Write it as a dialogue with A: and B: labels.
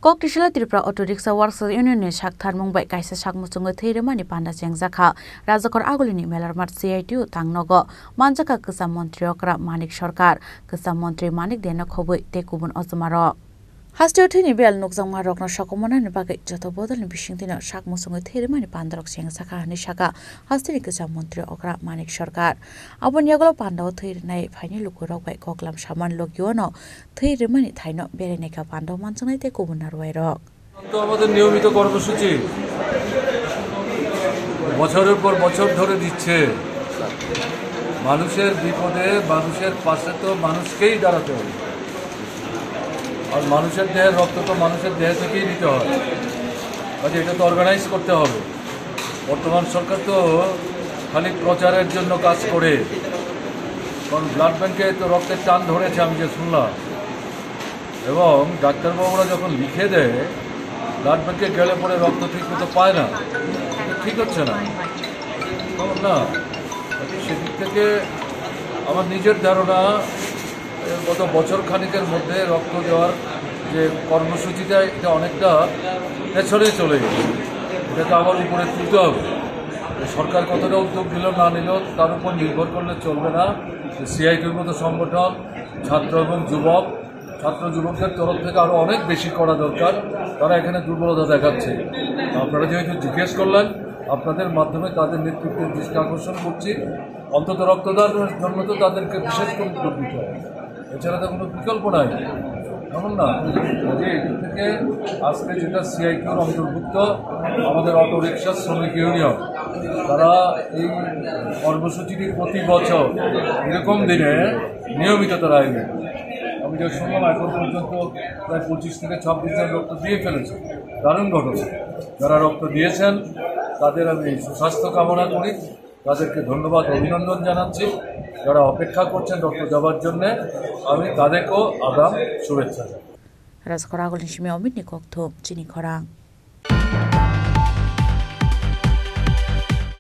A: Kok Tishala Tripura Auto Rickshaw Workers Union Shakthar Mumbai Kaisa Shakmusunga Thiremani Panda Jengzakha Rajakor Agulini Melarmat CITU Tangnogo Manjaka Kesa Montri Okra Manik Sarkar Kesa Montri Manik Dena Khobui Tekubun Ozmaro Hastiothini Bel Nukzangma Rokna Shakomona Nibaga Jotobodal Bishingtina Shakmusunga Thiremani Pandrok Jengzakha Nishaka Hastini Kesa Montri Okra Manik Sarkar Abun Yagolo Panda Thirinai Fine Lukurok by Koklam Shaman Lokyono Thiremani Thaino Bereneka Pando Mansonai Tekubun Arwairok
B: তো আমাদের নিয়মিত কর্মসূচি বছরের পর বছর ধরে দিচ্ছে মানুষের বিপদে মানুষের পাশে তো মানুষকেই দাঁড়াতে হবে আর মানুষের দেহের রক্ত তো মানুষের দেহ থেকেই নিতে হয় কাজে এটা তো অর্গানাইজ করতে হবে বর্তমান সরকার তো খালি প্রচারের জন্য কাজ করে কারণ ব্লাড ব্যাংকে তো রক্তের টান ধরেছে আমি যে শুনলাম এবং ডাক্তারবাবুরা যখন লিখে দেয় ব্লাড ব্যাংকে গেলে পরে রক্ত ঠিক মতো পায় না ঠিক হচ্ছে না না সেদিক থেকে আমার নিজের ধারণা গত বছর খানিকের মধ্যে রক্ত দেওয়ার যে কর্মসূচিটা এটা অনেকটা পেছনেই চলে গেছে এটাকে আবার উপরে তুলতে হবে সরকার কতটা উদ্যোগ নিল না নিল তার উপর নির্ভর করলে চলবে না সিআইটির মতো সংগঠন ছাত্র এবং যুবক ছাত্র যুবকদের তরফ থেকে আরও অনেক বেশি করা দরকার তারা এখানে দুর্বলতা দেখাচ্ছে আপনারা যেহেতু জিজ্ঞেস করলেন আপনাদের মাধ্যমে তাদের নেতৃত্বের দৃষ্টি আকর্ষণ করছি অন্তত রক্তদানের জন্য তো তাদেরকে বিশেষ করে উদ্যোগ নিতে হবে এছাড়া তো কোনো বিকল্প নাই এমন না যে এখান থেকে আজকে যেটা সিআইটির অন্তর্ভুক্ত আমাদের অটো রিক্সা শ্রমিক ইউনিয়ন তারা এই কর্মসূচিটি প্রতি বছর এরকম দিনে নিয়মিত তারা আয়োজন আমি যে শুনলাম এখন পর্যন্ত প্রায় 25 থেকে 26 জন রক্ত দিয়ে ফেলেছে দারুণ ঘটনা যারা রক্ত দিয়েছেন তাদের আমি সুস্বাস্থ্য কামনা করি তাদেরকে ধন্যবাদ অভিনন্দন জানাচ্ছি যারা অপেক্ষা করছেন রক্ত দেওয়ার জন্য আমি তাদেরকেও আগাম শুভেচ্ছা জানাই
A: রাজকরা আগল নিশিমে অমিত নিকক্থ চিনি খরাং